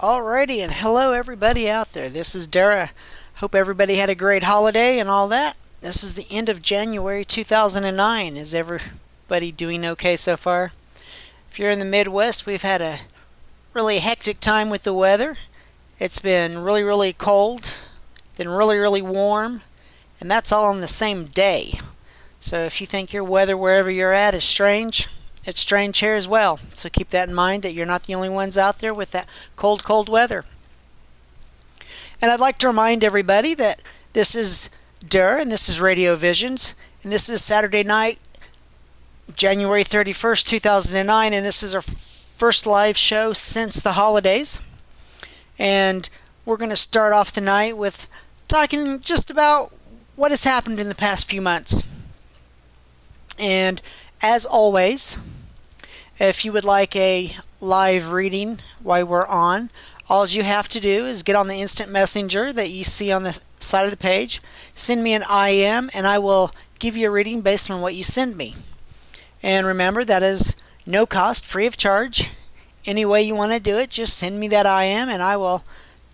Alrighty, and hello everybody out there. This is Darrah. Hope everybody had a great holiday and all that. This is the end of January 2009. Is everybody doing okay so far? If you're in the Midwest, we've had a really hectic time with the weather. It's been really cold, then really warm, and that's all on the same day. So if you think your weather wherever you're at is strange, it's strange here as well. So keep that in mind that you're not the only ones out there with that cold weather. And I'd like to remind everybody that this is Darrah and this is RadioVisions, and this is Saturday night, January 31st, 2009, and this is our first live show since the holidays. And we're going to start off the night with talking just about what has happened in the past few months. And as always, if you would like a live reading while we're on, all you have to do is get on the instant messenger that you see on the side of the page, send me an IM, and I will give you a reading based on what you send me. And remember, that is no cost, free of charge. Any way you want to do it, just send me that IM and I will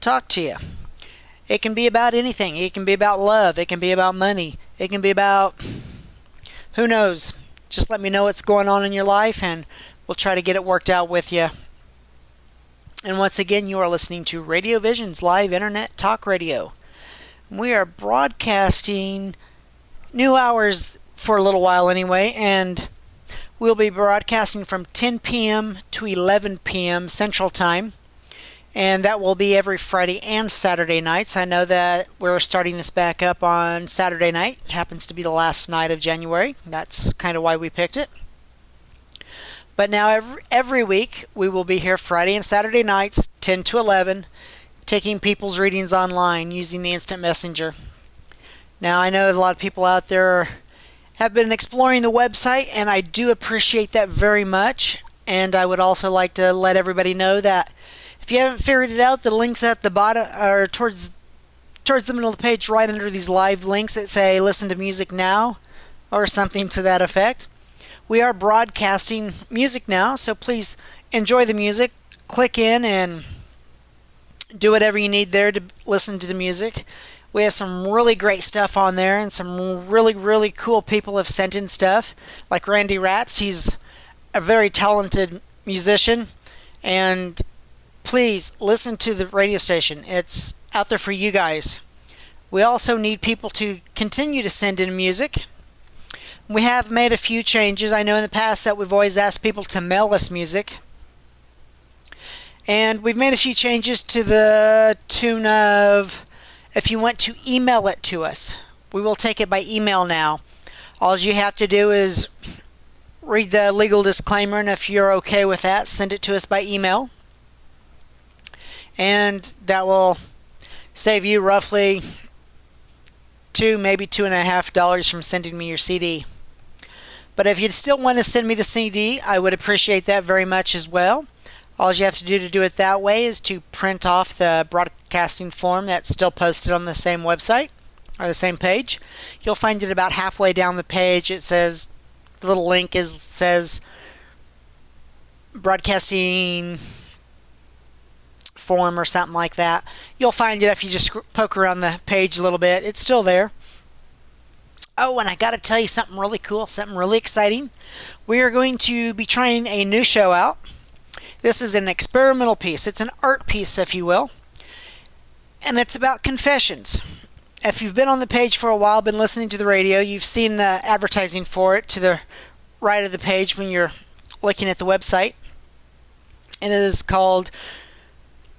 talk to you. It can be about anything. It can be about love. It can be about money. It can be about who knows. Just let me know what's going on in your life and we'll try to get it worked out with you. And once again, you are listening to RadioVisions Live Internet Talk Radio. We are broadcasting new hours for a little while anyway, and we'll be broadcasting from 10 p.m. to 11 p.m. Central Time, and that will be every Friday and Saturday nights. I know that we're starting this back up on Saturday night. It happens to be the last night of January. That's kind of why we picked it. But now every week we will be here Friday and Saturday nights, 10 to 11, taking people's readings online using the instant messenger. Now I know a lot of people out there have been exploring the website, and I do appreciate that very much. And I would also like to let everybody know that if you haven't figured it out, the links at the bottom or towards the middle of the page, right under these live links that say "Listen to Music Now" or something to that effect. We are broadcasting music now, so please enjoy the music. Click in and do whatever you need there to listen to the music. We have some really great stuff on there, and some really cool people have sent in stuff, like Randy Ratz. He's a very talented musician, and please listen to the radio station. It's out there for you guys. We also need people to continue to send in music. We have made a few changes. I know in the past that we've always asked people to mail us music. And we've made a few changes to the tune of, if you want to email it to us, we will take it by email now. All you have to do is read the legal disclaimer, and if you're okay with that, send it to us by email. And that will save you roughly maybe $2.50 from sending me your CD. But if you'd still want to send me the CD, I would appreciate that very much as well. All you have to do it that way is to print off the broadcasting form that's still posted on the same website or the same page. You'll find it about halfway down the page. It says, the little link says broadcasting form or something like that. You'll find it if you just poke around the page a little bit. It's still there. Oh, and I got to tell you something really cool, something really exciting. We are going to be trying a new show out. This is an experimental piece. It's an art piece, if you will. And it's about confessions. If you've been on the page for a while, been listening to the radio, you've seen the advertising for it to the right of the page when you're looking at the website. And it is called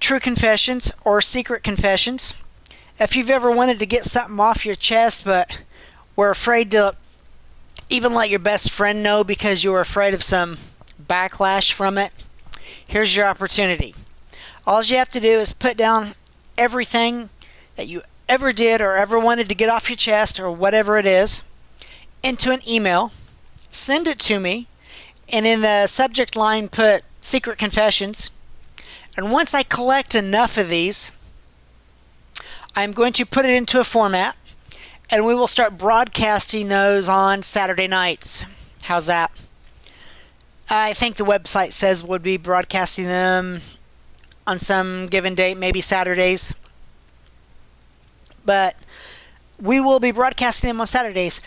True Confessions or Secret Confessions. If you've ever wanted to get something off your chest but were afraid to even let your best friend know because you were afraid of some backlash from it, here's your opportunity. All you have to do is put down everything that you ever did or ever wanted to get off your chest or whatever it is into an email, send it to me, and in the subject line put Secret Confessions. And once I collect enough of these, I'm going to put it into a format, and we will start broadcasting those on Saturday nights. How's that? I think the website says we'll be broadcasting them on some given date, maybe Saturdays. But we will be broadcasting them on Saturdays.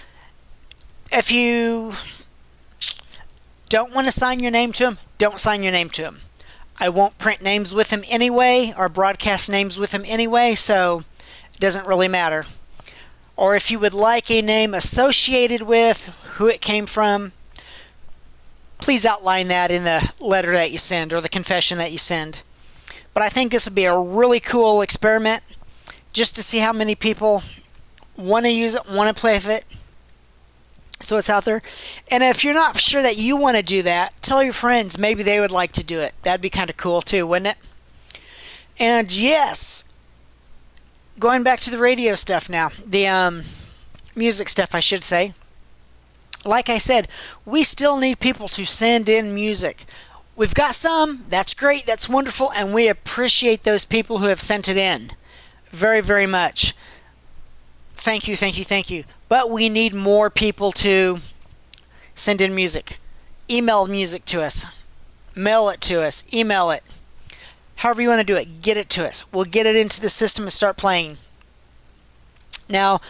If you don't want to sign your name to them, don't sign your name to them. I won't print names with them anyway, or broadcast names with them anyway, so it doesn't really matter. Or if you would like a name associated with who it came from, please outline that in the letter that you send or the confession that you send. But I think this would be a really cool experiment just to see how many people want to use it, want to play with it. So it's out there. And if you're not sure that you want to do that, tell your friends. Maybe they would like to do it. That'd be kind of cool too, wouldn't it? And yes, going back to the radio stuff now. The music stuff, I should say. Like I said, we still need people to send in music. We've got some. That's great. That's wonderful. And we appreciate those people who have sent it in. Very, very much. Thank you, thank you, thank you. But we need more people to send in music. Email music to us. Mail it to us. Email it. However you want to do it, get it to us. We'll get it into the system and start playing. Now,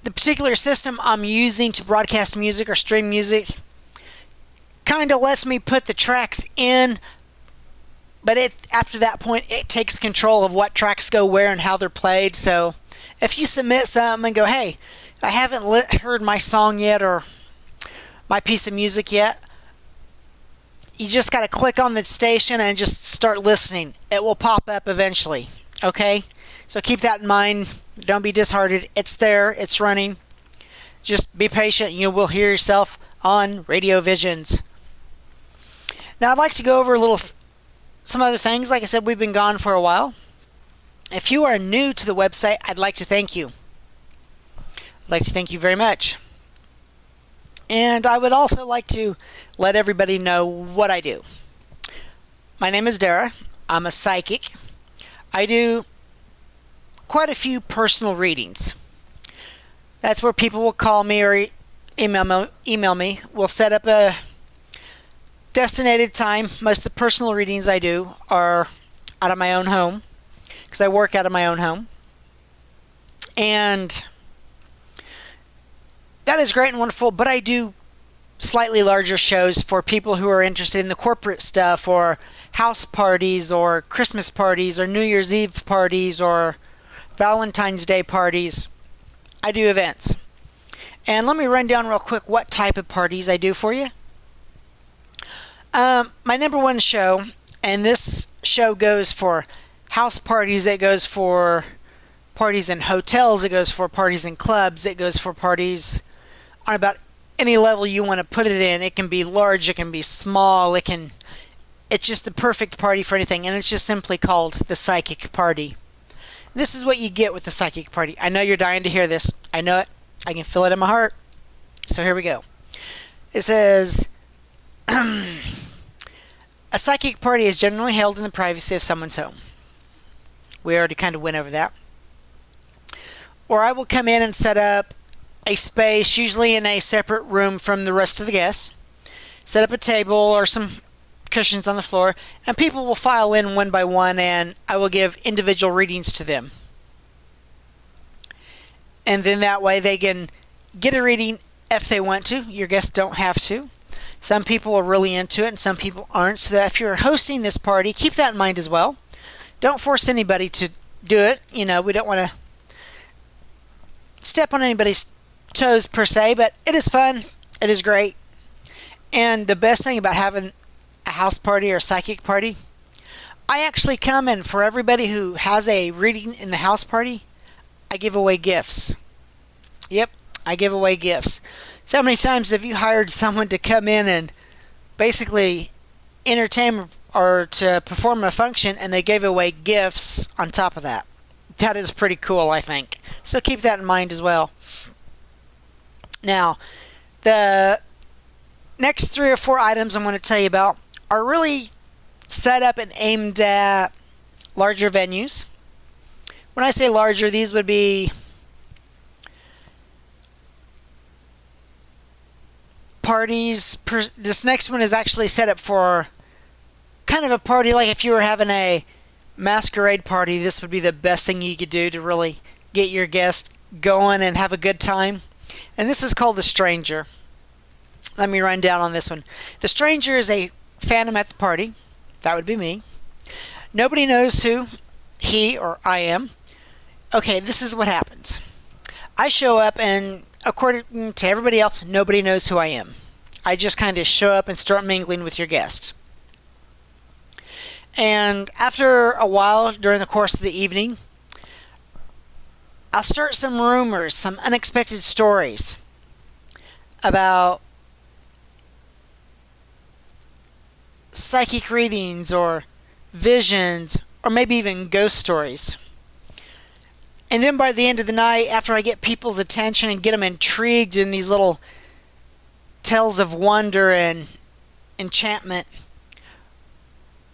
the particular system I'm using to broadcast music or stream music kind of lets me put the tracks in, but after that point, it takes control of what tracks go where and how they're played. So if you submit something and go, hey, I haven't heard my song yet or my piece of music yet, you just got to click on the station and just start listening. It will pop up eventually. Okay? So keep that in mind. Don't be disheartened. It's there. It's running. Just be patient. You will hear yourself on RadioVisions. Now I'd like to go over some other things. Like I said, we've been gone for a while. If you are new to the website, I'd like to thank you. I'd like to thank you very much. And I would also like to let everybody know what I do. My name is Darrah. I'm a psychic. I do quite a few personal readings. That's where people will call me or email me. We'll set up a designated time. Most of the personal readings I do are out of my own home, because I work out of my own home. And that is great and wonderful, but I do slightly larger shows for people who are interested in the corporate stuff, or house parties, or Christmas parties, or New Year's Eve parties, or Valentine's Day parties. I do events. And let me run down real quick what type of parties I do for you. My number one show, and this show goes for house parties, it goes for parties in hotels, it goes for parties in clubs, it goes for parties on about any level you want to put it in. It can be large, it can be small, it's just the perfect party for anything, and it's just simply called the Psychic Party. This is what you get with the Psychic Party. I know you're dying to hear this. I know it. I can feel it in my heart. So here we go. It says, a psychic party is generally held in the privacy of someone's home. We already kind of went over that. Or I will come in and set up a space, usually in a separate room from the rest of the guests. Set up a table or some cushions on the floor, and people will file in one by one, and I will give individual readings to them. And then that way they can get a reading if they want to. Your guests don't have to. Some people are really into it and some people aren't. So that if you're hosting this party, keep that in mind as well. Don't force anybody to do it. You know, we don't want to step on anybody's toes per se, but it is fun. It is great. And the best thing about having a house party or psychic party, I actually come in for everybody who has a reading in the house party. I give away gifts. Yep, I give away gifts. So how many times have you hired someone to come in and basically entertain or to perform a function, and they gave away gifts on top of that? That is pretty cool, I think. So keep that in mind as well. Now, the next 3 or 4 items I'm going to tell you about are really set up and aimed at larger venues. When I say larger, these would be parties. This next one is actually set up for kind of a party, like if you were having a masquerade party, this would be the best thing you could do to really get your guests going and have a good time. And this is called The Stranger. Let me run down on this one. The Stranger is a phantom at the party. That would be me. Nobody knows who he or I am. Okay, this is what happens. I show up, and according to everybody else, nobody knows who I am. I just kind of show up and start mingling with your guests. And after a while, during the course of the evening, I'll start some rumors, some unexpected stories about psychic readings or visions or maybe even ghost stories. And then by the end of the night, after I get people's attention and get them intrigued in these little tales of wonder and enchantment,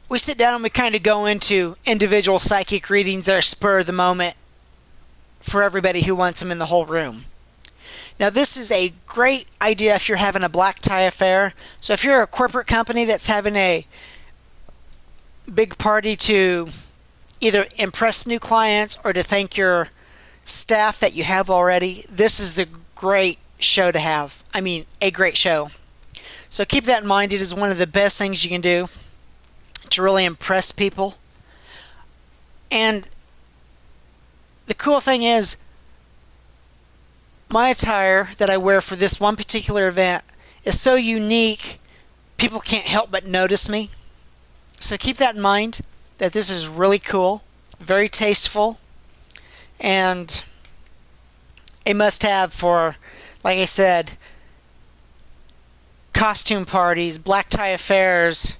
we sit down and we kind of go into individual psychic readings that are spur of the moment for everybody who wants them in the whole room. Now, this is a great idea if you're having a black tie affair. So if you're a corporate company that's having a big party to either impress new clients or to thank your staff that you have already, this is the great show to have. I mean, a great show. So keep that in mind. It is one of the best things you can do to really impress people. And the cool thing is, my attire that I wear for this one particular event is so unique, people can't help but notice me. So keep that in mind, that this is really cool, very tasteful, and a must-have for, like I said, costume parties, black tie affairs,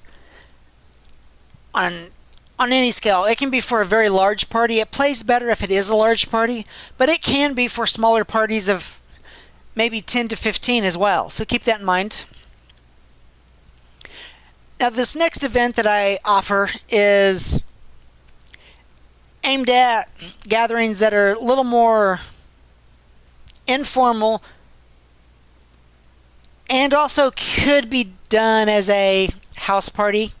on any scale. It can be for a very large party. It plays better if it is a large party, but it can be for smaller parties of maybe 10 to 15 as well. So keep that in mind. Now, this next event that I offer is aimed at gatherings that are a little more informal and also could be done as a house party.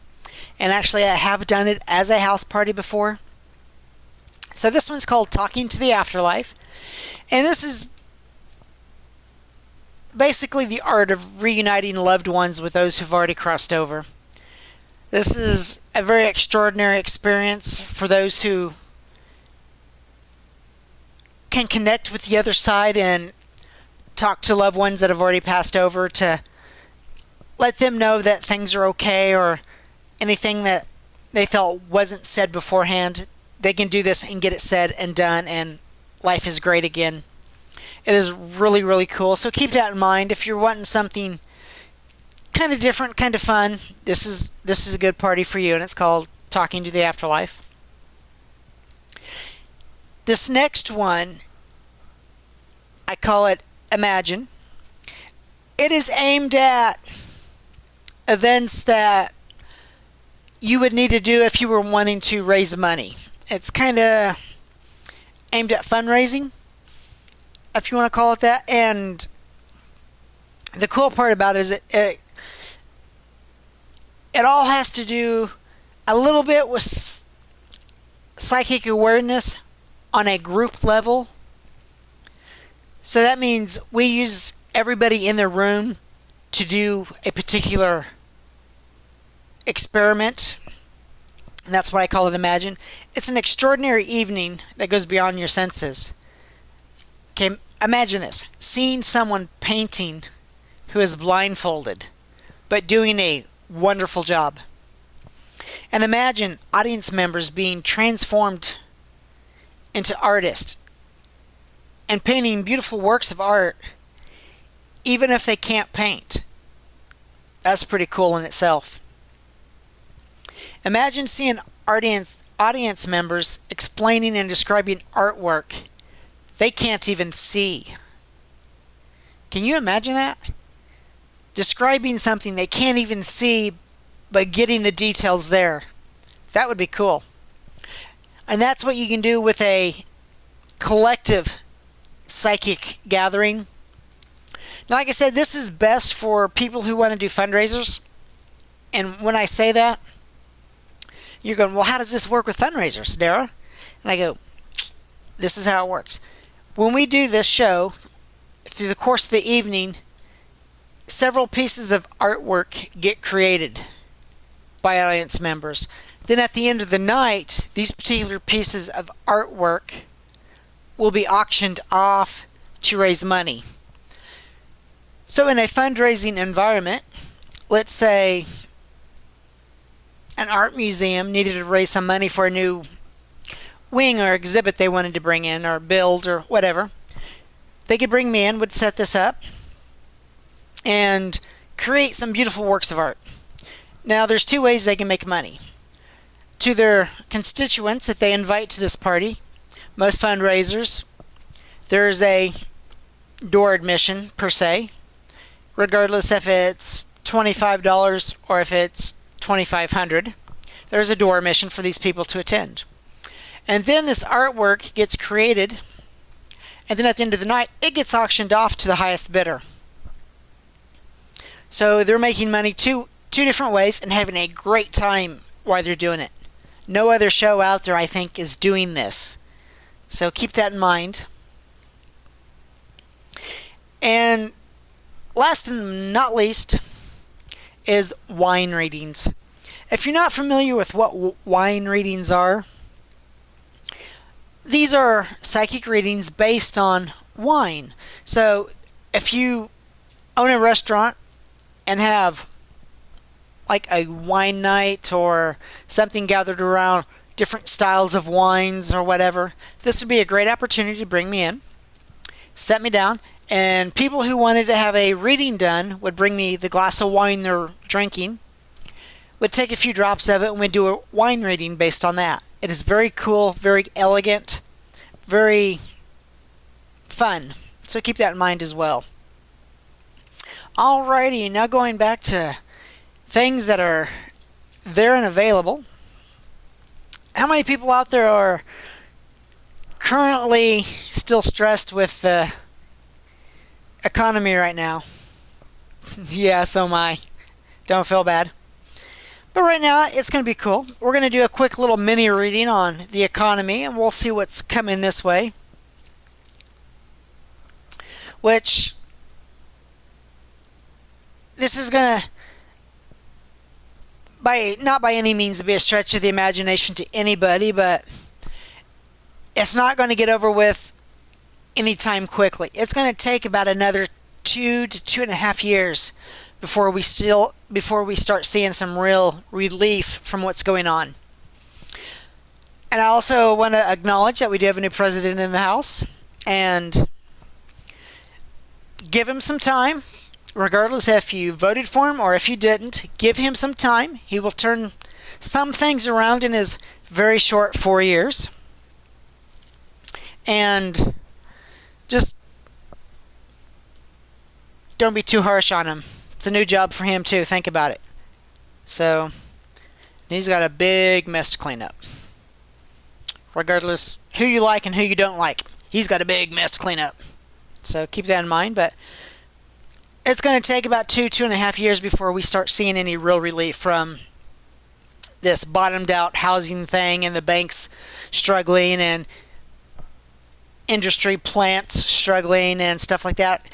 And actually, I have done it as a house party before. So this one's called Talking to the Afterlife. And this is basically the art of reuniting loved ones with those who've already crossed over. This is a very extraordinary experience for those who can connect with the other side and talk to loved ones that have already passed over to let them know that things are okay, or anything that they felt wasn't said beforehand, they can do this and get it said and done, and life is great again. It is really, really cool. So keep that in mind. If you're wanting something kind of different, kind of fun, this is a good party for you, and it's called Talking to the Afterlife. This next one, I call it Imagine. It is aimed at events that you would need to do if you were wanting to raise money. It's kind of aimed at fundraising, if you want to call it that. And the cool part about it is it all has to do a little bit with psychic awareness on a group level. So that means we use everybody in the room to do a particular experiment, and that's what I call it Imagine. It's an extraordinary evening that goes beyond your senses. Okay, imagine this: seeing someone painting who is blindfolded but doing a wonderful job. And imagine audience members being transformed into artists and painting beautiful works of art even if they can't paint. That's pretty cool in itself. Imagine seeing audience members explaining and describing artwork they can't even see. Can you imagine that? Describing something they can't even see, but getting the details there. That would be cool. And that's what you can do with a collective psychic gathering. Now, like I said, this is best for people who want to do fundraisers. And when I say that, You're going, well, how does this work with fundraisers, Darrah? And I go, this is how it works. When we do this show, through the course of the evening, several pieces of artwork get created by audience members. Then at the end of the night, these particular pieces of artwork will be auctioned off to raise money. So in a fundraising environment, let's say an art museum needed to raise some money for a new wing or exhibit they wanted to bring in or build or whatever. They could bring me in, would set this up, and create some beautiful works of art. Now, there's two ways they can make money. To their constituents that they invite to this party, most fundraisers, there's a door admission per se, regardless if it's $25 or if it's $2,500. There's a door admission for these people to attend. And then this artwork gets created, and then at the end of the night, it gets auctioned off to the highest bidder. So they're making money two different ways and having a great time while they're doing it. No other show out there, I think, is doing this. So keep that in mind. And last and not least is wine readings. If you're not familiar with what wine readings are, these are psychic readings based on wine. So if you own a restaurant and have like a wine night or something gathered around different styles of wines or whatever, this would be a great opportunity to bring me in, set me down, and people who wanted to have a reading done would bring me the glass of wine they're drinking, would take a few drops of it, and we'd do a wine reading based on that. It is very cool, very elegant, very fun. So keep that in mind as well. Alrighty, now going back to things that are there and available. How many people out there are currently still stressed with the economy right now? Yeah, so am I. Don't feel bad. But right now, it's going to be cool. We're going to do a quick little mini reading on the economy, and we'll see what's coming this way. Which, this is going to, not by any means be a stretch of the imagination to anybody, but it's not going to get over with anytime quickly. It's going to take about another 2 to 2.5 years before we start seeing some real relief from what's going on. And I also want to acknowledge that we do have a new president in the House, and give him some time. Regardless if you voted for him or if you didn't, give him some time. He will turn some things around in his very short 4 years. And just don't be too harsh on him. It's a new job for him too, think about it. So, he's got a big mess to clean up. Regardless who you like and who you don't like, he's got a big mess to clean up. So keep that in mind, but it's going to take about 2.5 years before we start seeing any real relief from this bottomed out housing thing and the banks struggling and industry plants struggling and stuff like that.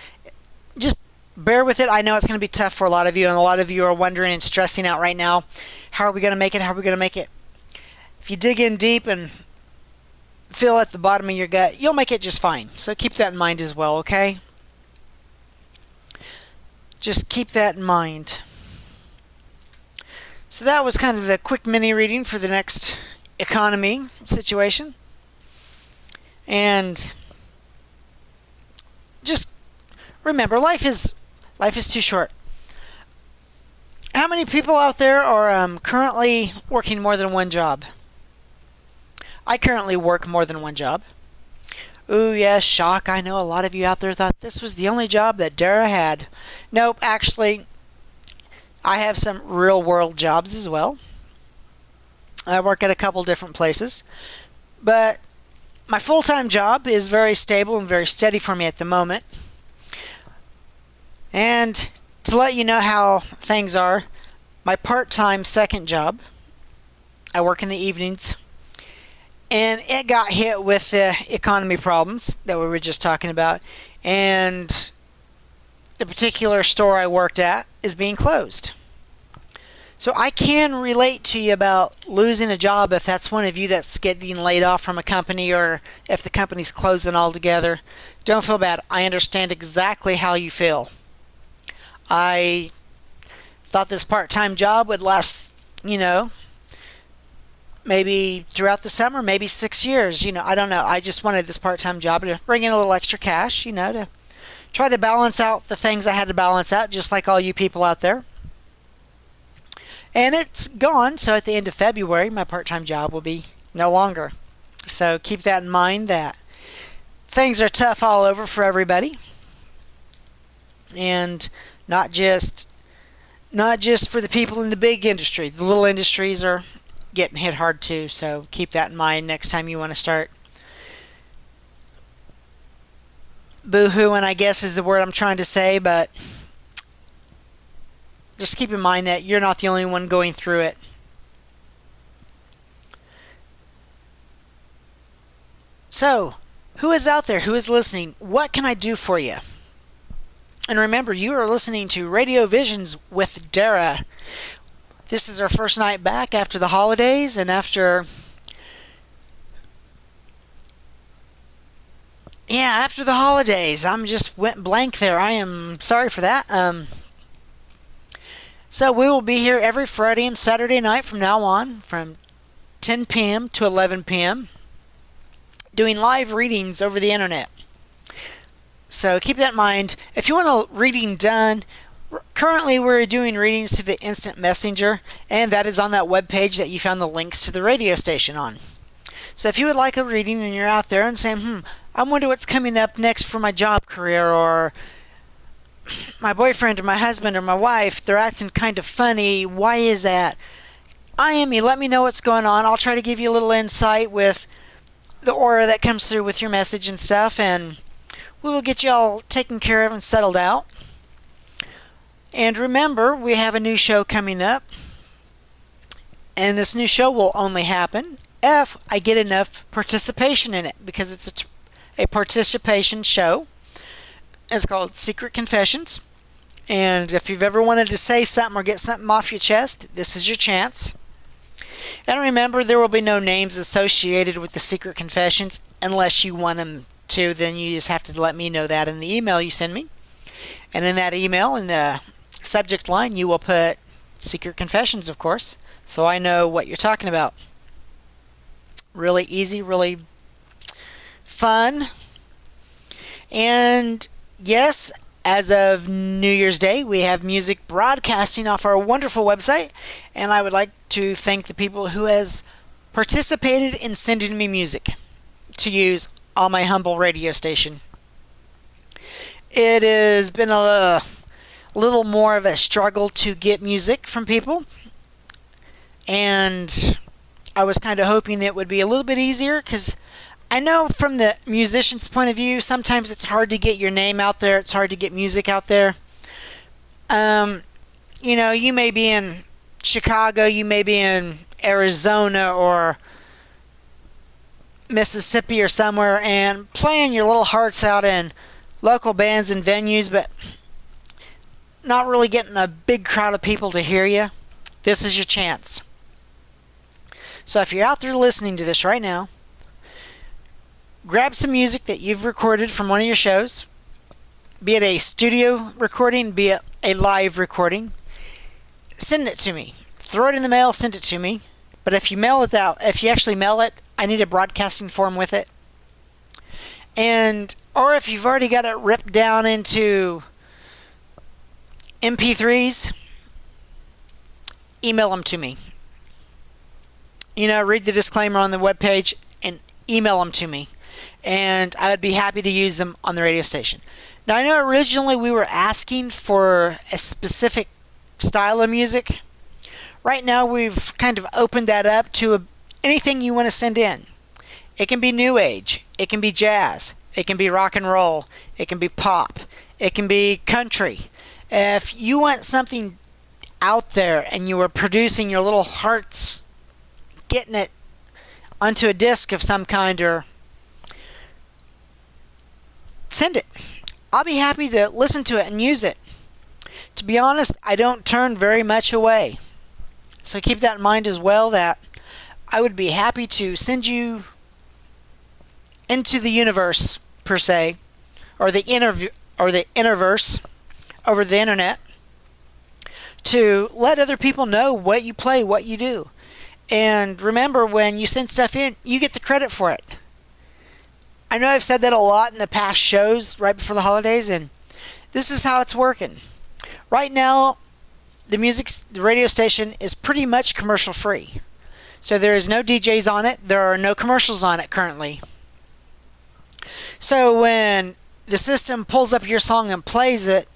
Just bear with it. I know it's going to be tough for a lot of you, and a lot of you are wondering and stressing out right now. How are we going to make it? How are we going to make it? If you dig in deep and feel at the bottom of your gut, you'll make it just fine. So keep that in mind as well, okay? Just keep that in mind. So that was kind of the quick mini reading for the next economy situation. And just remember, life is too short. How many people out there are currently working more than one job? I currently work more than one job. Ooh, yes, shock. I know a lot of you out there thought this was the only job that Darrah had. Nope, actually, I have some real-world jobs as well. I work at a couple different places. But my full-time job is very stable and very steady for me at the moment. And to let you know how things are, my part-time second job, I work in the evenings, and it got hit with the economy problems that we were just talking about, and the particular store I worked at is being closed. So I can relate to you about losing a job if that's one of you that's getting laid off from a company, or if the company's closing altogether. Don't feel bad. I understand exactly how you feel. I thought this part-time job would last, maybe throughout the summer, maybe 6 years. I don't know. I just wanted this part-time job to bring in a little extra cash, to try to balance out the things I had to balance out, just like all you people out there. And it's gone, so at the end of February, my part-time job will be no longer. So keep that in mind, that things are tough all over for everybody. And not just for the people in the big industry. The little industries are getting hit hard too, so keep that in mind next time you want to start boo-hooing, I guess is the word I'm trying to say, but just keep in mind that you're not the only one going through it. So, who is out there? Who is listening? What can I do for you? And remember, you are listening to RadioVisions with Darrah. This is our first night back after the holidays, and after the holidays. I'm just went blank there. I am sorry for that. So we will be here every Friday and Saturday night from now on, from 10 p.m. to 11 p.m., doing live readings over the internet. So keep that in mind. If you want a reading done, currently we're doing readings to the instant messenger, and that is on that webpage that you found the links to the radio station on. So if you would like a reading and you're out there and saying, I wonder what's coming up next for my job career, or my boyfriend or my husband or my wife, they're acting kind of funny, why is that? IM me, let me know what's going on. I'll try to give you a little insight with the aura that comes through with your message and stuff, and we will get you all taken care of and settled out. And remember, we have a new show coming up, and this new show will only happen if I get enough participation in it, because it's a participation show. It's called Secret Confessions, and if you've ever wanted to say something or get something off your chest, this is your chance. And remember, there will be no names associated with the Secret Confessions unless you want them to. Then you just have to let me know that in the email you send me. And in that email, in the subject line, you will put Secret Confessions, of course, so I know what you're talking about. Really easy, really fun. And yes, as of New Year's Day, we have music broadcasting off our wonderful website, and I would like to thank the people who has participated in sending me music to use on my humble radio station. It has been a little more of a struggle to get music from people, and I was kind of hoping it would be a little bit easier, because I know from the musician's point of view, sometimes it's hard to get your name out there. It's hard to get music out there. You may be in Chicago, you may be in Arizona or Mississippi or somewhere, and playing your little hearts out in local bands and venues, but not really getting a big crowd of people to hear you. This is your chance. So if you're out there listening to this right now, grab some music that you've recorded from one of your shows, be it a studio recording, be it a live recording. Send it to me. Throw it in the mail, send it to me. But if you actually mail it, I need a broadcasting form with it. Or if you've already got it ripped down into MP3s, email them to me. Read the disclaimer on the webpage and email them to me. And I would be happy to use them on the radio station. Now, I know originally we were asking for a specific style of music. Right now, we've kind of opened that up to anything you want to send in. It can be new age. It can be jazz. It can be rock and roll. It can be pop. It can be country. If you want something out there and you are producing your little heart's getting it onto a disc of some kind, or send it. I'll be happy to listen to it and use it. To be honest, I don't turn very much away. So keep that in mind as well, that I would be happy to send you into the universe, per se, or the interverse over the internet, to let other people know what you play, what you do. And remember, when you send stuff in, you get the credit for it. I know I've said that a lot in the past shows right before the holidays, and this is how it's working. Right now, the radio station is pretty much commercial free. So there is no DJs on it. There are no commercials on it currently. So when the system pulls up your song and plays it,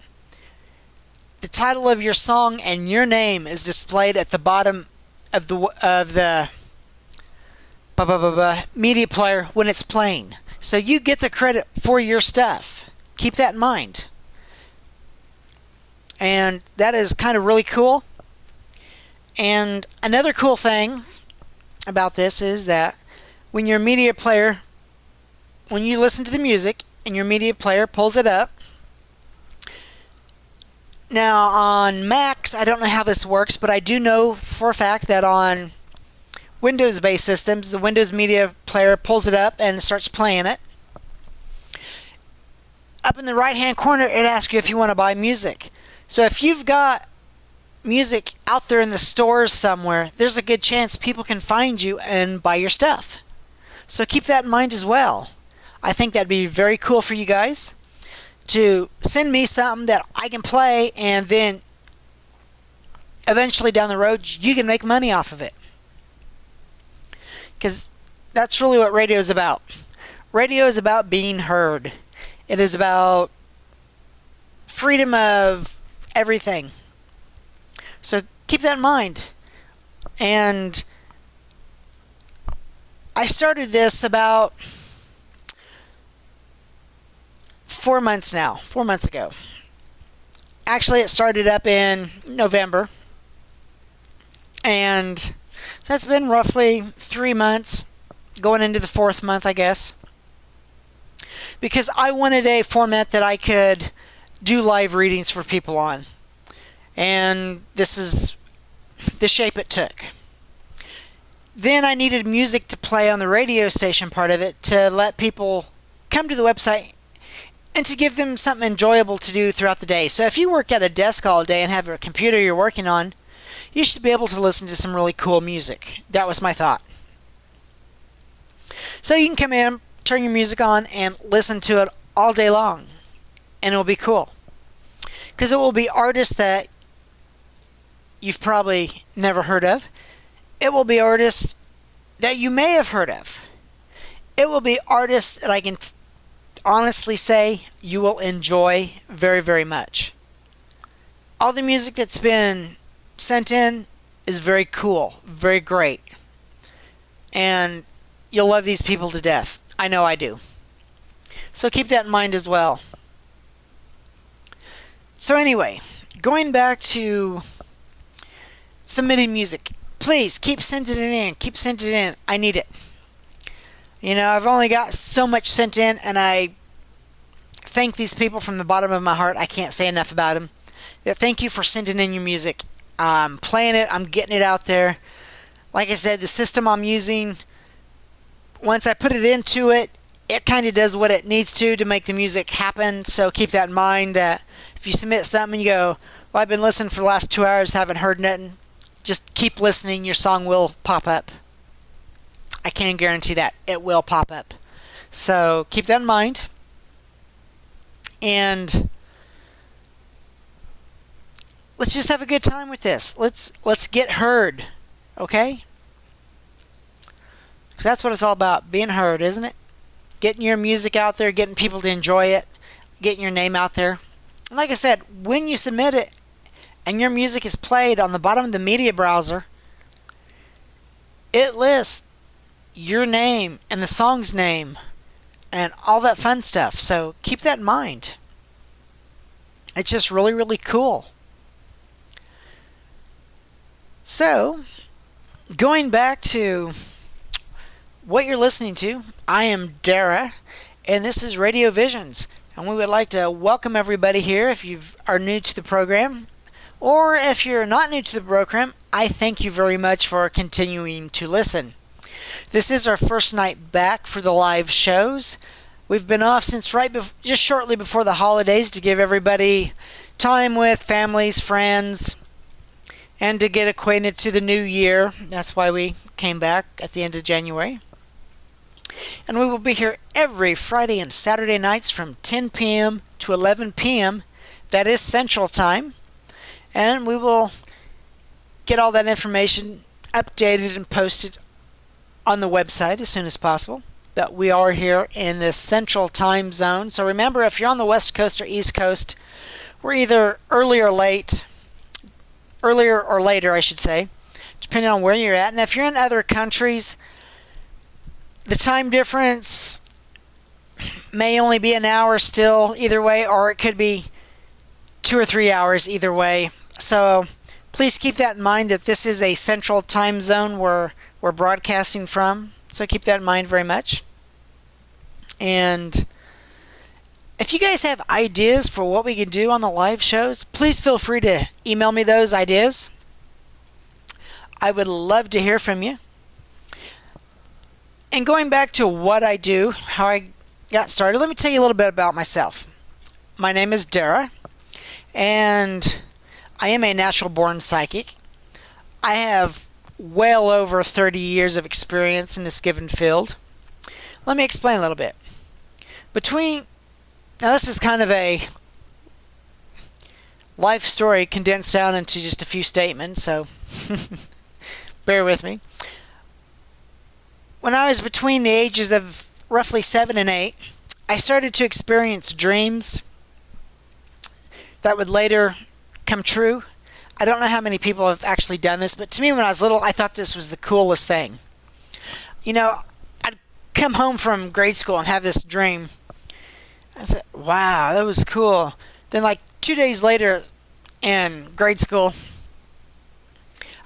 the title of your song and your name is displayed at the bottom of the media player when it's playing. So you get the credit for your stuff. Keep that in mind. And that is kind of really cool. And another cool thing about this is that when your media player, when you listen to the music and your media player pulls it up, now on Macs, I don't know how this works, but I do know for a fact that on Windows-based systems, the Windows media player pulls it up and starts playing it. Up in the right-hand corner, it asks you if you want to buy music. So if you've got music out there in the stores somewhere, there's a good chance people can find you and buy your stuff. So keep that in mind as well. I think that'd be very cool for you guys to send me something that I can play, and then eventually down the road you can make money off of it. Because that's really what radio is about. Radio is about being heard. It is about freedom of everything. So keep that in mind. And I started this about 4 months ago. Actually, it started up in November. And so that's been roughly 3 months, going into the 4th month, I guess. Because I wanted a format that I could do live readings for people on. And this is the shape it took. Then I needed music to play on the radio station part of it to let people come to the website and to give them something enjoyable to do throughout the day. So if you work at a desk all day and have a computer you're working on, you should be able to listen to some really cool music. That was my thought. So you can come in, turn your music on, and listen to it all day long. And it will be cool. Because it will be artists that you've probably never heard of. It will be artists that you may have heard of. It will be artists that I can honestly say you will enjoy very, very much. All the music that's been sent in is very cool, very great. And you'll love these people to death. I know I do. So keep that in mind as well. So anyway, going back to submitting music. Please keep sending it in. Keep sending it in. I need it. You know, I've only got so much sent in, and I thank these people from the bottom of my heart. I can't say enough about them. Thank you for sending in your music. I'm playing it. I'm getting it out there. Like I said, the system I'm using, once I put it into it, it kind of does what it needs to make the music happen. So keep that in mind, that if you submit something and you go, well, I've been listening for the last 2 hours, haven't heard nothing, just keep listening. Your song will pop up. I can guarantee that. It will pop up. So keep that in mind. And let's just have a good time with this. Let's get heard. Okay? Because that's what it's all about. Being heard, isn't it? Getting your music out there, getting people to enjoy it, getting your name out there. And like I said, when you submit it and your music is played on the bottom of the media browser, it lists your name and the song's name and all that fun stuff. So keep that in mind. It's just really, really cool. So going back to what you're listening to, I am Darrah, and this is RadioVisions. And we would like to welcome everybody here if you are new to the program. Or if you're not new to the program, I thank you very much for continuing to listen. This is our first night back for the live shows. We've been off since just shortly before the holidays to give everybody time with families, friends, and to get acquainted to the new year. That's why we came back at the end of January. And we will be here every Friday and Saturday nights from 10 p.m. to 11 p.m. That is Central Time. And we will get all that information updated and posted on the website as soon as possible. That we are here in the Central Time Zone. So remember, if you're on the West Coast or East Coast, we're either earlier or later, I should say, depending on where you're at. And if you're in other countries, the time difference may only be an hour still either way, or it could be 2 or 3 hours either way. So please keep that in mind, that this is a Central Time Zone where we're broadcasting from. So keep that in mind very much. And if you guys have ideas for what we can do on the live shows, please feel free to email me those ideas. I would love to hear from you. And going back to what I do, how I got started, let me tell you a little bit about myself. My name is Darrah, and I am a natural-born psychic. I have well over 30 years of experience in this given field. Let me explain a little bit. Now this is kind of a life story condensed down into just a few statements, so bear with me. When I was between the ages of roughly 7 and 8, I started to experience dreams that would later come true. I don't know how many people have actually done this, but to me when I was little, I thought this was the coolest thing. You know, I'd come home from grade school and have this dream. I said, wow, that was cool. Then like 2 days later in grade school,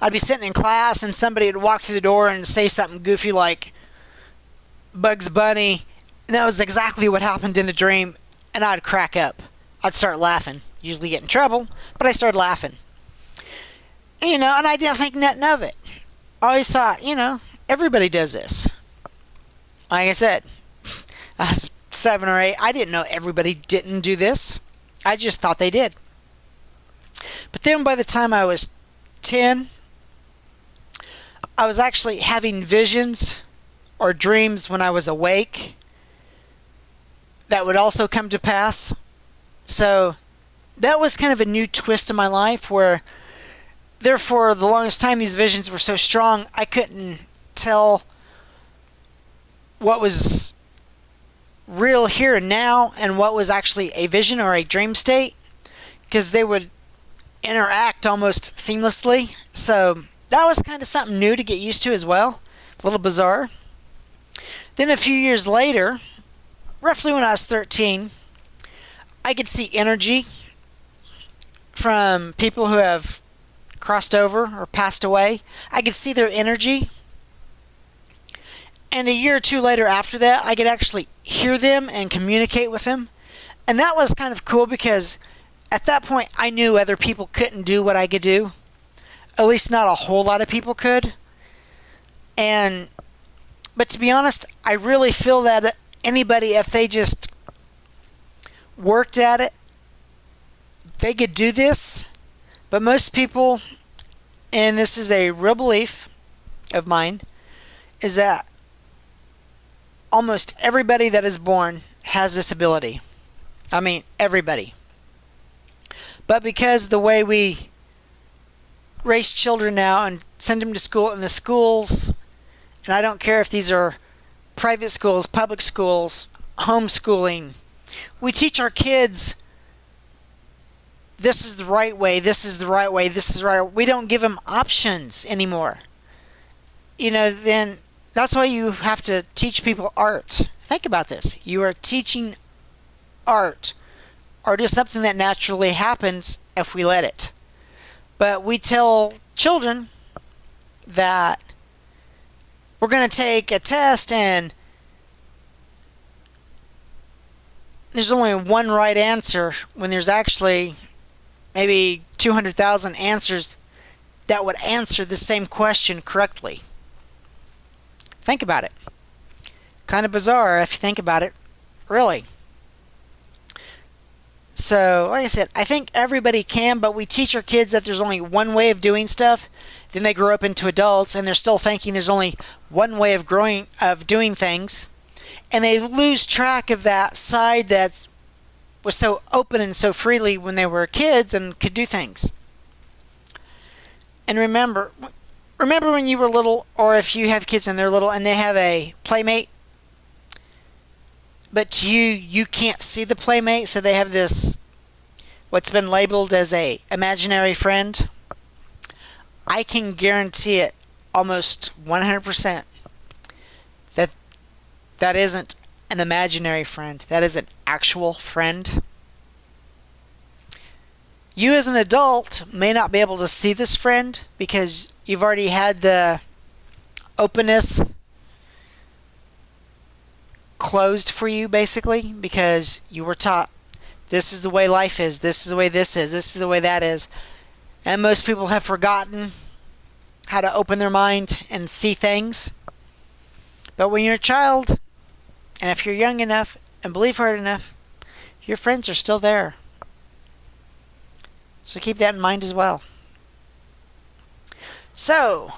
I'd be sitting in class and somebody would walk through the door and say something goofy like Bugs Bunny. And that was exactly what happened in the dream. And I'd crack up. I'd start laughing. Usually get in trouble, but I started laughing. And I didn't think nothing of it. I always thought, everybody does this. Like I said, I was 7 or 8. I didn't know everybody didn't do this. I just thought they did. But then by the time I was 10, I was actually having visions or dreams when I was awake that would also come to pass. So that was kind of a new twist in my life, where therefore the longest time these visions were so strong I couldn't tell what was real here and now and what was actually a vision or a dream state, because they would interact almost seamlessly. So that was kind of something new to get used to as well. A little bizarre. Then a few years later, roughly when I was 13, I could see energy from people who have crossed over or passed away. I could see their energy. And a year or two later after that, I could actually hear them and communicate with them. And that was kind of cool, because at that point I knew other people couldn't do what I could do. At least not a whole lot of people could. But to be honest, I really feel that anybody, if they just worked at it, they could do this. But most people, and this is a real belief of mine, is that almost everybody that is born has this ability. I mean, everybody. But because the way we raise children now and send them to school, and the schools, and I don't care if these are private schools, public schools, homeschooling, we teach our kids this is the right way, this is the right way, this is the right way. We don't give them options anymore. Then that's why you have to teach people art. Think about this. You are teaching art. Art is something that naturally happens if we let it. But we tell children that we're going to take a test and there's only one right answer when there's actually maybe 200,000 answers that would answer the same question correctly. Think about it. Kind of bizarre if you think about it, really. So, like I said, I think everybody can, but we teach our kids that there's only one way of doing stuff. Then they grow up into adults and they're still thinking there's only one way of doing things. And they lose track of that side that was so open and so freely when they were kids and could do things. And remember when you were little, or if you have kids and they're little and they have a playmate, but to you can't see the playmate, so they have this, what's been labeled as a imaginary friend. I can guarantee it almost 100% that isn't an imaginary friend. That is an actual friend. You as an adult may not be able to see this friend because you've already had the openness closed for you, basically, because you were taught this is the way life is, this is the way this is the way that is. And most people have forgotten how to open their mind and see things. But when you're a child, and if you're young enough and believe hard enough, your friends are still there. So keep that in mind as well. So,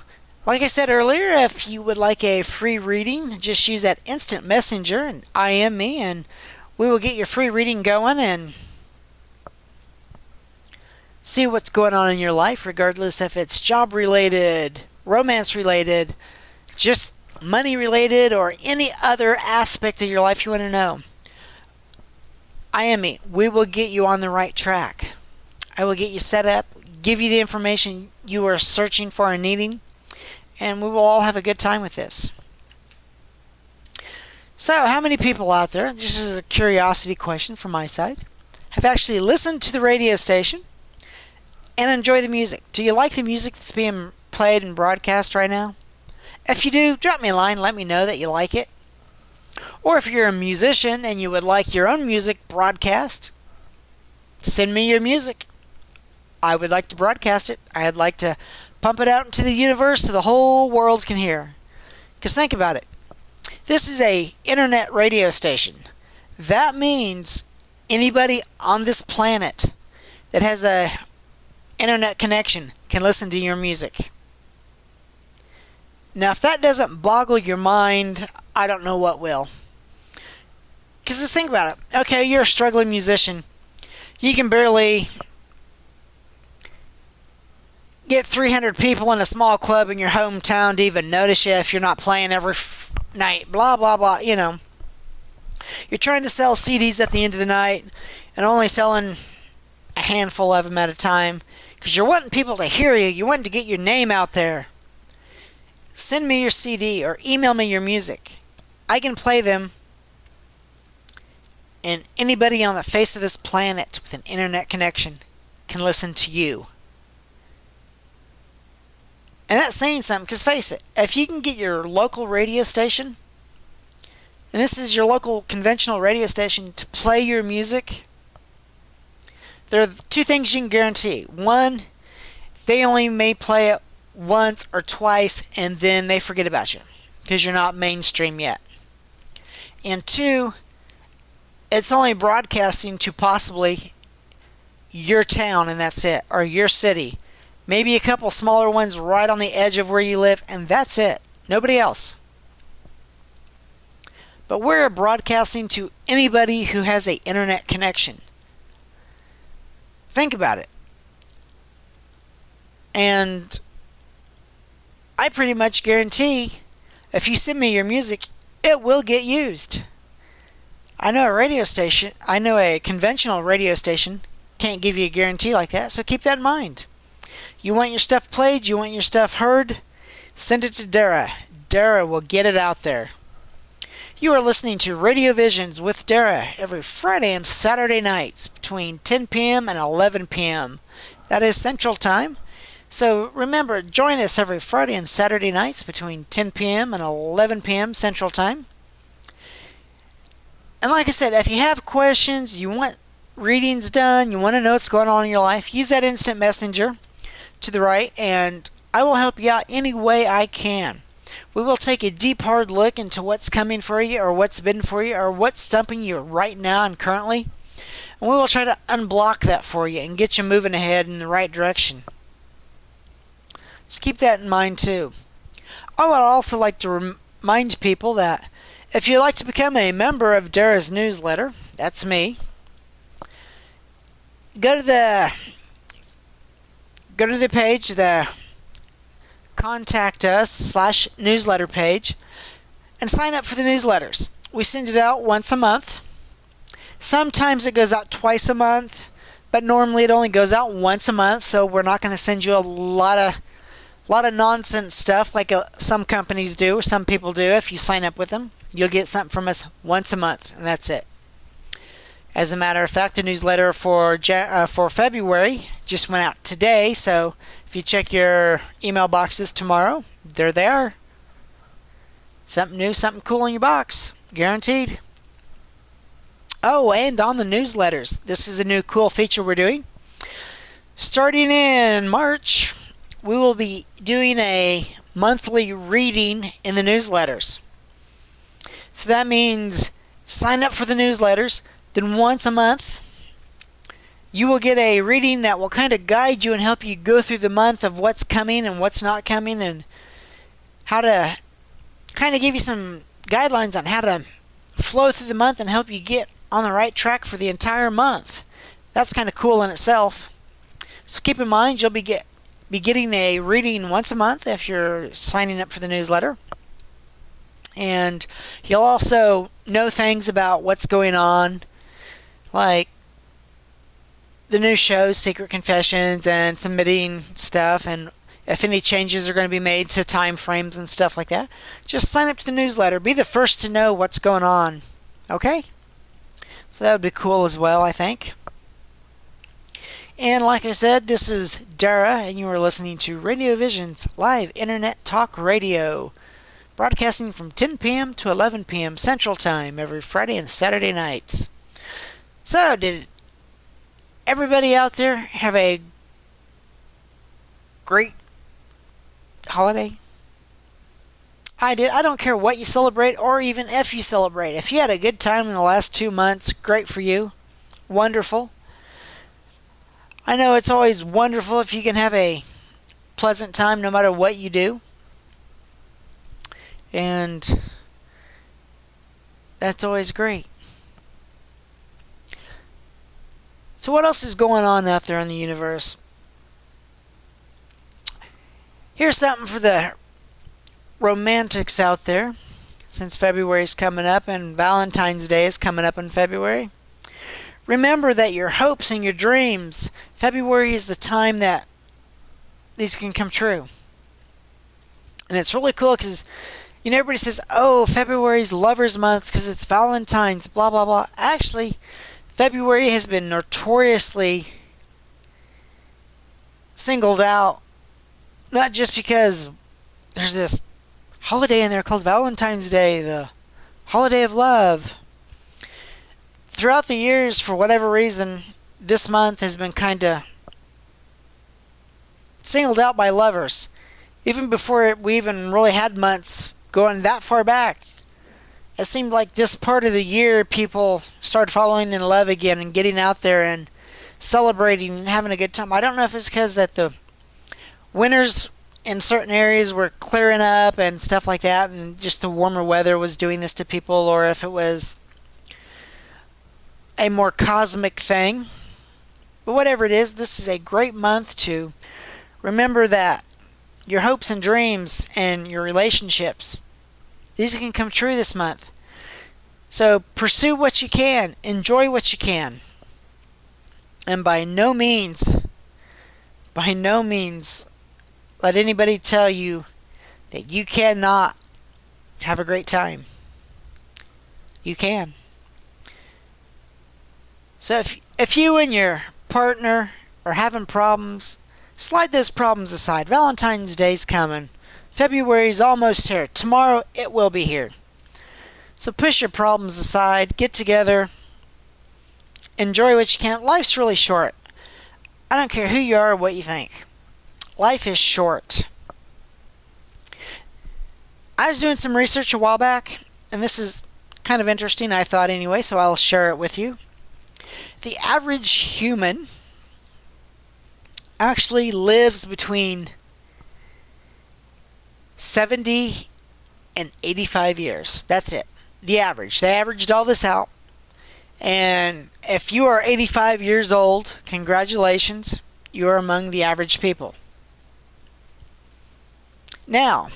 like I said earlier, if you would like a free reading, just use that instant messenger and IM me, and we will get your free reading going and see what's going on in your life, regardless if it's job related, romance related, just money related, or any other aspect of your life you want to know. IM me. We will get you on the right track. I will get you set up, give you the information you are searching for and needing, and we will all have a good time with this. So, how many people out there, this is a curiosity question from my side, have actually listened to the radio station and enjoy the music? Do you like the music that's being played and broadcast right now? If you do, drop me a line, let me know that you like it. Or if you're a musician and you would like your own music broadcast, send me your music. I would like to broadcast it. I'd like to pump it out into the universe so the whole world can hear. Because think about it. This is a internet radio station. That means anybody on this planet that has a internet connection can listen to your music. Now, if that doesn't boggle your mind, I don't know what will. Because just think about it. Okay, you're a struggling musician. You can barely get 300 people in a small club in your hometown to even notice you if you're not playing every night. Blah, blah, blah. You know. You're trying to sell CDs at the end of the night and only selling a handful of them at a time because you're wanting people to hear you. You're wanting to get your name out there. Send me your CD or email me your music. I can play them, and anybody on the face of this planet with an internet connection can listen to you. And that's saying something, because face it, if you can get your local radio station, and this is your local conventional radio station, to play your music, there are two things you can guarantee. One, they only may play it once or twice and then they forget about you because you're not mainstream yet. And two, it's only broadcasting to possibly your town and that's it, or your city. Maybe a couple smaller ones right on the edge of where you live, and that's it. Nobody else. But we're broadcasting to anybody who has an internet connection. Think about it. And I pretty much guarantee if you send me your music, it will get used. I know a conventional radio station can't give you a guarantee like that, so keep that in mind. You want your stuff played, you want your stuff heard, send it to Darrah. Darrah will get it out there. You are listening to RadioVisions with Darrah every Friday and Saturday nights between 10 p.m. and 11 p.m. That is Central Time, So remember, join us every Friday and Saturday nights between 10 p.m. and 11 p.m. Central Time. And like I said, if you have questions, you want readings done, you want to know what's going on in your life, use that instant messenger to the right, and I will help you out any way I can. We will take a deep, hard look into what's coming for you, or what's been for you, or what's stumping you right now and currently. And we will try to unblock that for you and get you moving ahead in the right direction. So keep that in mind too. I would also like to remind people that if you'd like to become a member of Darrah's newsletter, that's me, go to the page, the contact us /newsletter page, and sign up for the newsletters. We send it out once a month. Sometimes it goes out twice a month, but normally it only goes out once a month, so we're not going to send you a lot of nonsense stuff like some companies do, or some people do. If you sign up with them, you'll get something from us once a month, and that's it. As a matter of fact, the newsletter for February just went out today, so if you check your email boxes tomorrow, there they are. Something new, something cool in your box, guaranteed. Oh, and on the newsletters, this is a new cool feature we're doing. Starting in March, we will be doing a monthly reading in the newsletters. So that means sign up for the newsletters, then once a month, you will get a reading that will kind of guide you and help you go through the month of what's coming and what's not coming, and how to kind of give you some guidelines on how to flow through the month and help you get on the right track for the entire month. That's kind of cool in itself. So keep in mind, you'll be getting a reading once a month if you're signing up for the newsletter. And you'll also know things about what's going on, like the new shows, Secret Confessions, and submitting stuff, and if any changes are going to be made to time frames and stuff like that. Just sign up to the newsletter. Be the first to know what's going on. Okay? So that would be cool as well, I think. And like I said, this is Darrah, and you are listening to RadioVisions Live Internet Talk Radio, broadcasting from 10 p.m. to 11 p.m. Central Time every Friday and Saturday nights. So, did everybody out there have a great holiday? I did. I don't care what you celebrate, or even if you celebrate. If you had a good time in the last 2 months, great for you. Wonderful. I know it's always wonderful if you can have a pleasant time no matter what you do. And that's always great. So what else is going on out there in the universe? Here's something for the romantics out there, since February is coming up and Valentine's Day is coming up in February. Remember that your hopes and your dreams, February is the time that these can come true. And it's really cool because, you know, everybody says, oh, February's Lover's Month because it's Valentine's, blah, blah, blah. Actually, February has been notoriously singled out, not just because there's this holiday in there called Valentine's Day, the holiday of love. Throughout the years, for whatever reason, this month has been kind of singled out by lovers. Even before we even really had months going that far back, it seemed like this part of the year people started falling in love again and getting out there and celebrating and having a good time. I don't know if it's because that the winters in certain areas were clearing up and stuff like that, and just the warmer weather was doing this to people, or if it was a more cosmic thing. But whatever it is, this is a great month to remember that your hopes and dreams and your relationships, these can come true this month. So pursue what you can, enjoy what you can, and by no means let anybody tell you that you cannot have a great time. You can. So if you and your partner are having problems, Slide those problems aside. Valentine's Day's coming. February's almost here. Tomorrow it will be here. So push your problems aside, get together, enjoy what you can. Life's really short. I don't care who you are or what you think. Life is short. I was doing some research a while back, and this is kind of interesting, I thought anyway, so I'll share it with you. The average human actually lives between 70 and 85 years. That's it. The average. They averaged all this out. And if you are 85 years old, congratulations, you are among the average people. Now,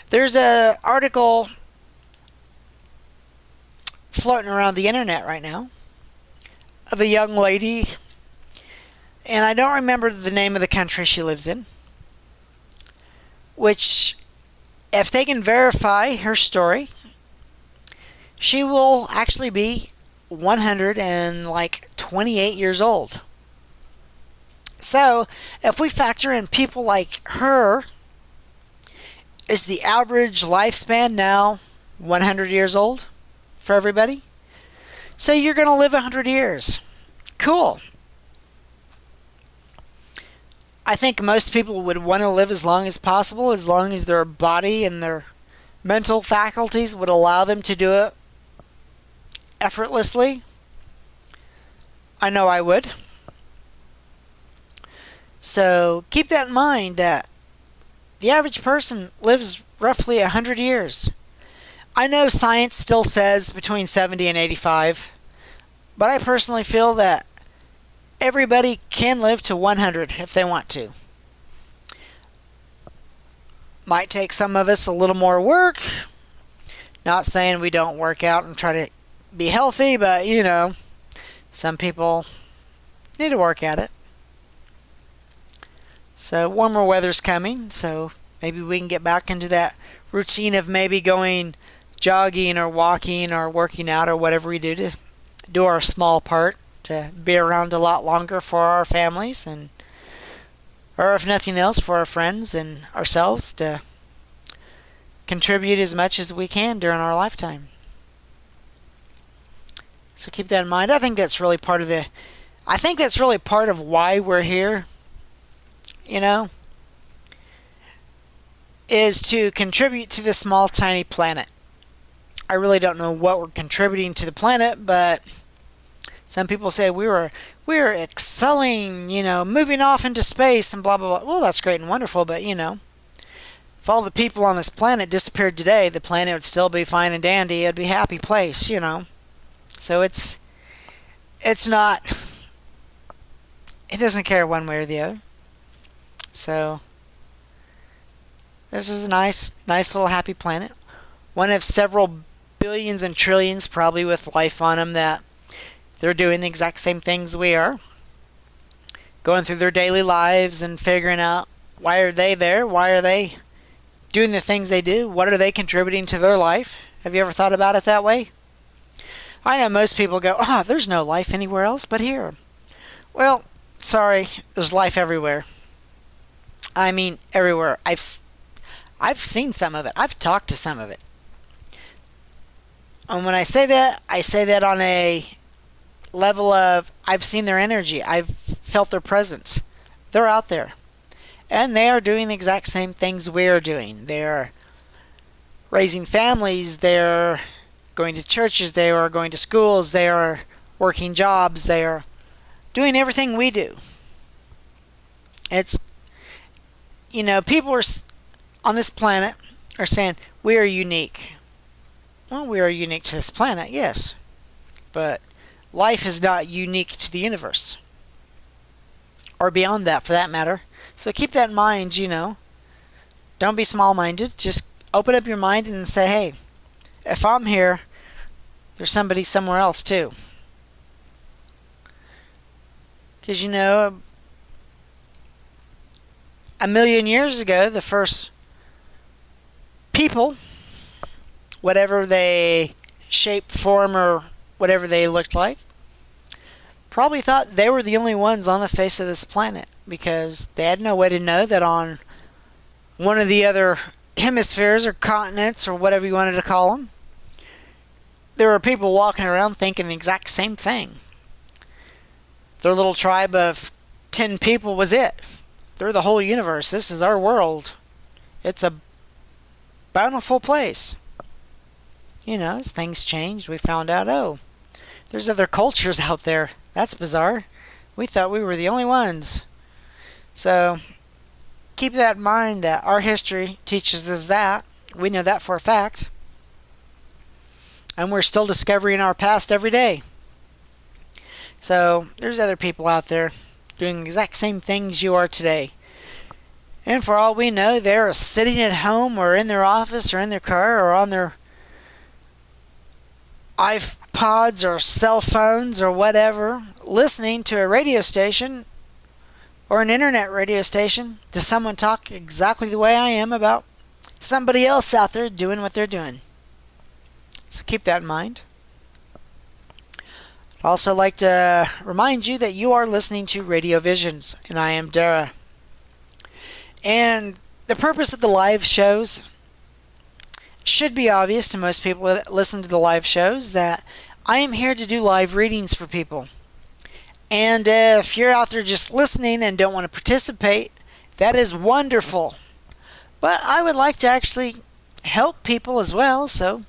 there's an article floating around the internet right now of a young lady, and I don't remember the name of the country she lives in, which, if they can verify her story, she will actually be 128 years old. So, if we factor in people like her, is the average lifespan now 100 years old for everybody? So you're going to live 100 years. Cool. I think most people would want to live as long as possible, as long as their body and their mental faculties would allow them to do it effortlessly. I know I would. So keep that in mind, that the average person lives roughly 100 years. I know science still says between 70 and 85, but I personally feel that everybody can live to 100 if they want to. Might take some of us a little more work. Not saying we don't work out and try to be healthy, but some people need to work at it. So warmer weather's coming, so maybe we can get back into that routine of maybe going jogging or walking or working out or whatever we do to do our small part to be around a lot longer for our families, and or if nothing else for our friends and ourselves, to contribute as much as we can during our lifetime. So keep that in mind. I think that's really part of why we're here, is to contribute to this small, tiny planet. I really don't know what we're contributing to the planet, but some people say we're excelling, moving off into space and blah, blah, blah. Well, that's great and wonderful, but, if all the people on this planet disappeared today, the planet would still be fine and dandy. It'd be a happy place, So it's not, it doesn't care one way or the other. So this is a nice little happy planet. One of several billions and trillions, probably with life on them, that they're doing the exact same things we are. Going through their daily lives and figuring out, why are they there? Why are they doing the things they do? What are they contributing to their life? Have you ever thought about it that way? I know most people go, there's no life anywhere else but here. Well, sorry, there's life everywhere. I mean, everywhere. I've seen some of it. I've talked to some of it. And when I say that on a level of, I've seen their energy. I've felt their presence. They're out there. And they are doing the exact same things we're doing. They're raising families. They're going to churches. They are going to schools. They are working jobs. They are doing everything we do. It's, people are on this planet are saying we are unique. Well, we are unique to this planet, yes. But life is not unique to the universe. Or beyond that, for that matter. So keep that in mind, Don't be small-minded. Just open up your mind and say, hey, if I'm here, there's somebody somewhere else too. Because, a million years ago, the first people, whatever they shape, form, or whatever they looked like, probably thought they were the only ones on the face of this planet, because they had no way to know that on one of the other hemispheres or continents or whatever you wanted to call them, there were people walking around thinking the exact same thing. Their little tribe of 10 people was it. They're the whole universe. This is our world. It's a bountiful place. You know, as things changed, we found out, oh, there's other cultures out there. That's bizarre. We thought we were the only ones. So, keep that in mind, that our history teaches us that. We know that for a fact. And we're still discovering our past every day. So, there's other people out there doing the exact same things you are today. And for all we know, they're sitting at home or in their office or in their car or on their iPods or cell phones or whatever, listening to a radio station or an internet radio station to someone talk exactly the way I am about somebody else out there doing what they're doing. So keep that in mind. I'd also like to remind you that you are listening to RadioVisions, and I am Darrah. And the purpose of the live shows should be obvious to most people that listen to the live shows, that I am here to do live readings for people. And if you're out there just listening and don't want to participate, that is wonderful. But I would like to actually help people as well, so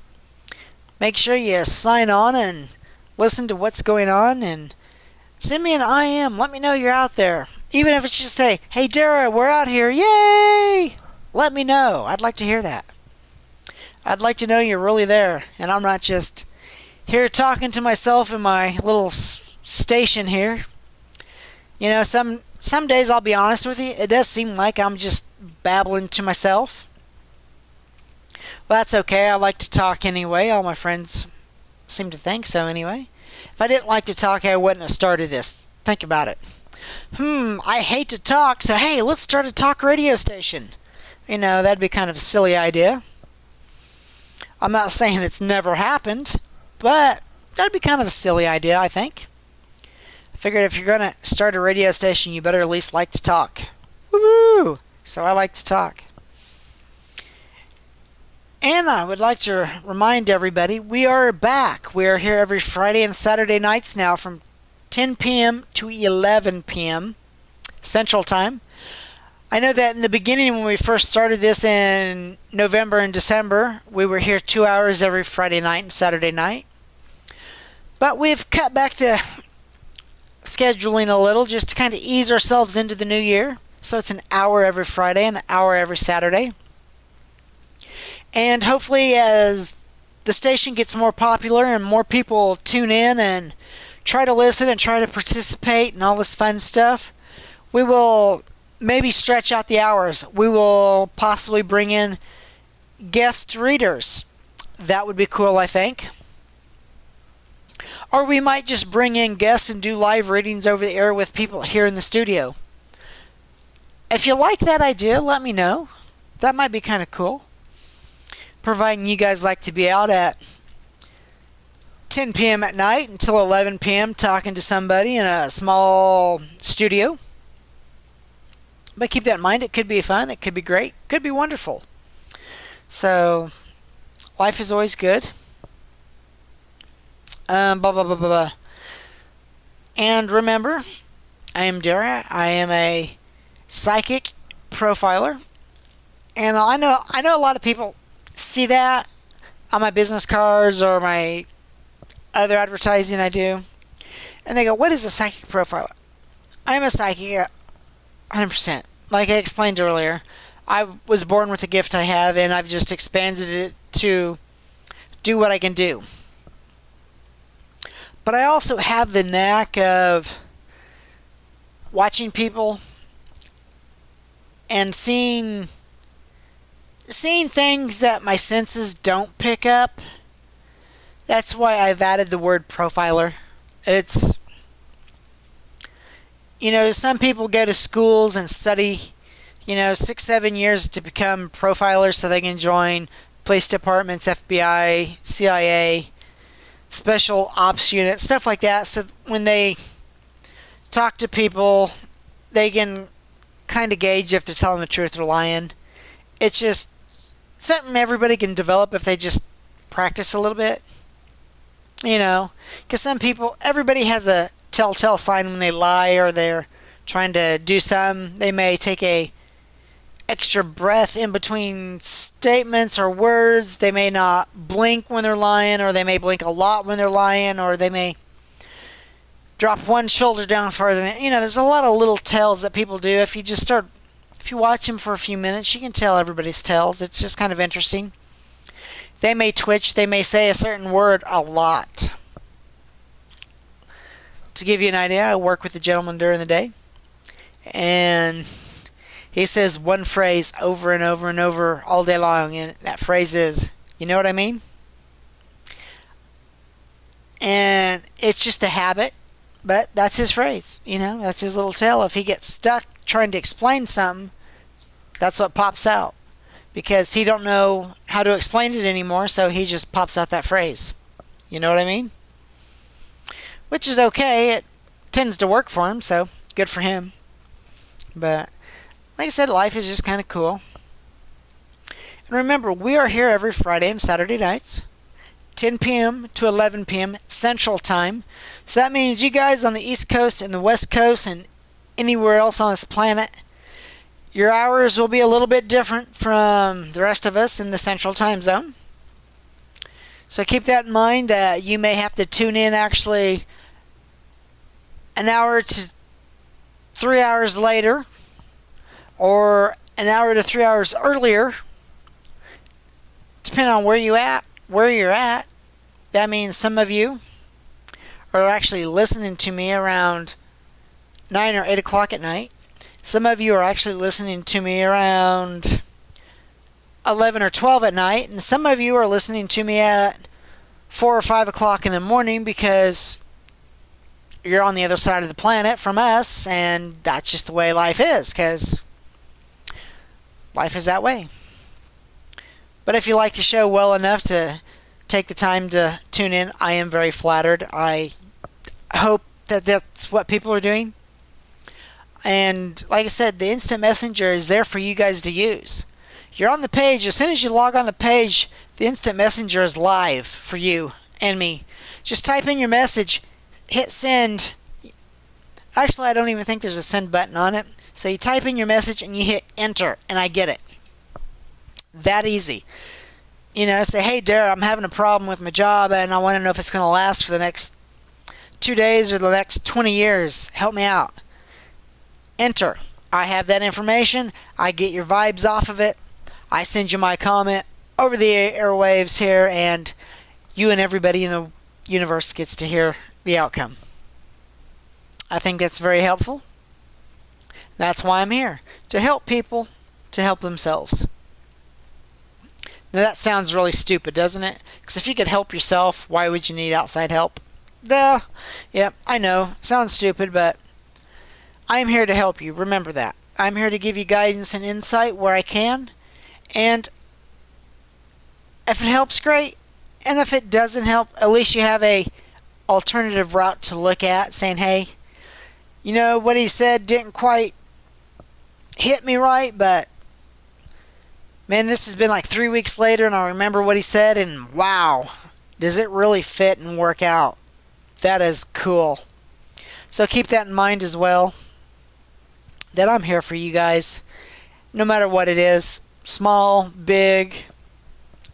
make sure you sign on and listen to what's going on and send me an IM. Let me know you're out there. Even if it's just say, hey Darrah, we're out here, yay! Let me know. I'd like to hear that. I'd like to know you're really there, and I'm not just here talking to myself in my little station here. You know, some days, I'll be honest with you, it does seem like I'm just babbling to myself. Well, that's okay. I like to talk anyway. All my friends seem to think so anyway. If I didn't like to talk, I wouldn't have started this. Think about it. I hate to talk, so hey, let's start a talk radio station. You know, that'd be kind of a silly idea. I'm not saying it's never happened, but that'd be kind of a silly idea, I think. I figured if you're going to start a radio station, you better at least like to talk. Woo! So I like to talk. And I would like to remind everybody, we are back. We are here every Friday and Saturday nights now from 10 p.m. to 11 p.m. Central Time. I know that in the beginning, when we first started this in November and December, we were here 2 hours every Friday night and Saturday night. But we've cut back the scheduling a little just to kind of ease ourselves into the new year. So it's an hour every Friday and an hour every Saturday. And hopefully, as the station gets more popular and more people tune in and try to listen and try to participate and all this fun stuff, we will maybe stretch out the hours. We will possibly bring in guest readers. That would be cool, I think. Or we might just bring in guests and do live readings over the air with people here in the studio. If you like that idea, let me know. That might be kind of cool. Providing you guys like to be out at 10 p.m. at night until 11 p.m. talking to somebody in a small studio. But keep that in mind. It could be fun. It could be great. It could be wonderful. So, life is always good. Blah, blah, blah, blah, blah. And remember, I am Darrah. I am a psychic profiler. And I know a lot of people see that on my business cards or my other advertising I do. And they go, what is a psychic profiler? I'm a psychic 100%. Like I explained earlier, I was born with the gift I have, and I've just expanded it to do what I can do. But I also have the knack of watching people and seeing things that my senses don't pick up. That's why I've added the word profiler. It's, you know, some people go to schools and study, 6-7 years to become profilers so they can join police departments, FBI, CIA, special ops units, stuff like that. So when they talk to people, they can kind of gauge if they're telling the truth or lying. It's just something everybody can develop if they just practice a little bit. Because some people, everybody has a telltale sign when they lie or they're trying to do something. They may take a extra breath in between statements or words. They may not blink when they're lying, or they may blink a lot when they're lying, or they may drop one shoulder down farther than, there's a lot of little tells that people do. If you watch them for a few minutes, you can tell everybody's tells. It's just kind of interesting. They may twitch, they may say a certain word a lot. To give you an idea, I work with a gentleman during the day, and he says one phrase over and over and over all day long, and that phrase is, you know what I mean? And it's just a habit, but that's his phrase, that's his little tell. If he gets stuck trying to explain something, that's what pops out. Because he don't know how to explain it anymore, so he just pops out that phrase. You know what I mean? Which is okay. It tends to work for him, so good for him. But like I said, life is just kind of cool. And remember, we are here every Friday and Saturday nights, 10 p.m. to 11 p.m. Central Time. So that means you guys on the East Coast and the West Coast and anywhere else on this planet, your hours will be a little bit different from the rest of us in the Central Time Zone. So keep that in mind, that you may have to tune in actually an hour to 3 hours later, or an hour to 3 hours earlier, depending on where you're at. That means some of you are actually listening to me around 9 or 8 o'clock at night. Some of you are actually listening to me around 11 or 12 at night, and some of you are listening to me at 4 or 5 o'clock in the morning because you're on the other side of the planet from us, and that's just the way life is, because life is that way. But if you like the show well enough to take the time to tune in, I am very flattered. I hope that that's what people are doing. And like I said, the instant messenger is there for you guys to use. You're on the page. As soon as you log on the page, the instant messenger is live for you and me. Just type in your message, hit send. Actually, I don't even think there's a send button on it. So you type in your message and you hit enter, and I get it. That easy. Say, hey, Darrah, I'm having a problem with my job, and I want to know if it's going to last for the next 2 days or the next 20 years. Help me out. Enter. I have that information. I get your vibes off of it. I send you my comment over the airwaves here, and you and everybody in the universe gets to hear the outcome. I think that's very helpful. That's why I'm here, to help people to help themselves. Now that sounds really stupid, doesn't it? Because if you could help yourself, why would you need outside help? Duh. Yep, I know. Sounds stupid, but I am here to help you. Remember that. I'm here to give you guidance and insight where I can. And if it helps, great. And if it doesn't help, at least you have a alternative route to look at, saying, hey, what he said didn't quite hit me right, but man, this has been like 3 weeks later, and I remember what he said, and wow, does it really fit and work out? That is cool. So keep that in mind as well, that I'm here for you guys, no matter what it is, small, big,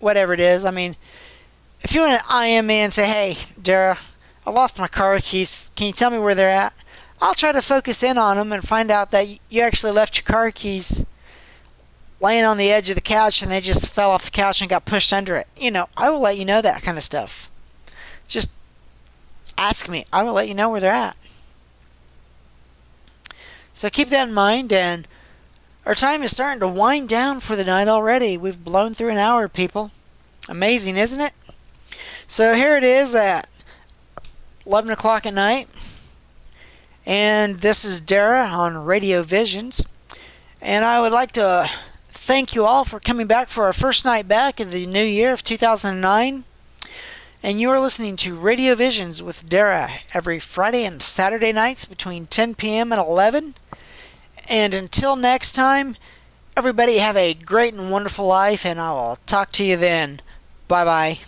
whatever it is. I mean, if you want to IM me and say, hey, Darrah, I lost my car keys, can you tell me where they're at? I'll try to focus in on them and find out that you actually left your car keys laying on the edge of the couch and they just fell off the couch and got pushed under it. I will let you know that kind of stuff. Just ask me. I will let you know where they're at. So keep that in mind, and our time is starting to wind down for the night already. We've blown through an hour, people. Amazing, isn't it? So here it is at 11 o'clock at night, and this is Darrah on RadioVisions, and I would like to thank you all for coming back for our first night back of the new year of 2009. And you are listening to Radio Visions with Darrah every Friday and Saturday nights between 10 p.m. and 11. And until next time, everybody have a great and wonderful life, and I will talk to you then. Bye-bye.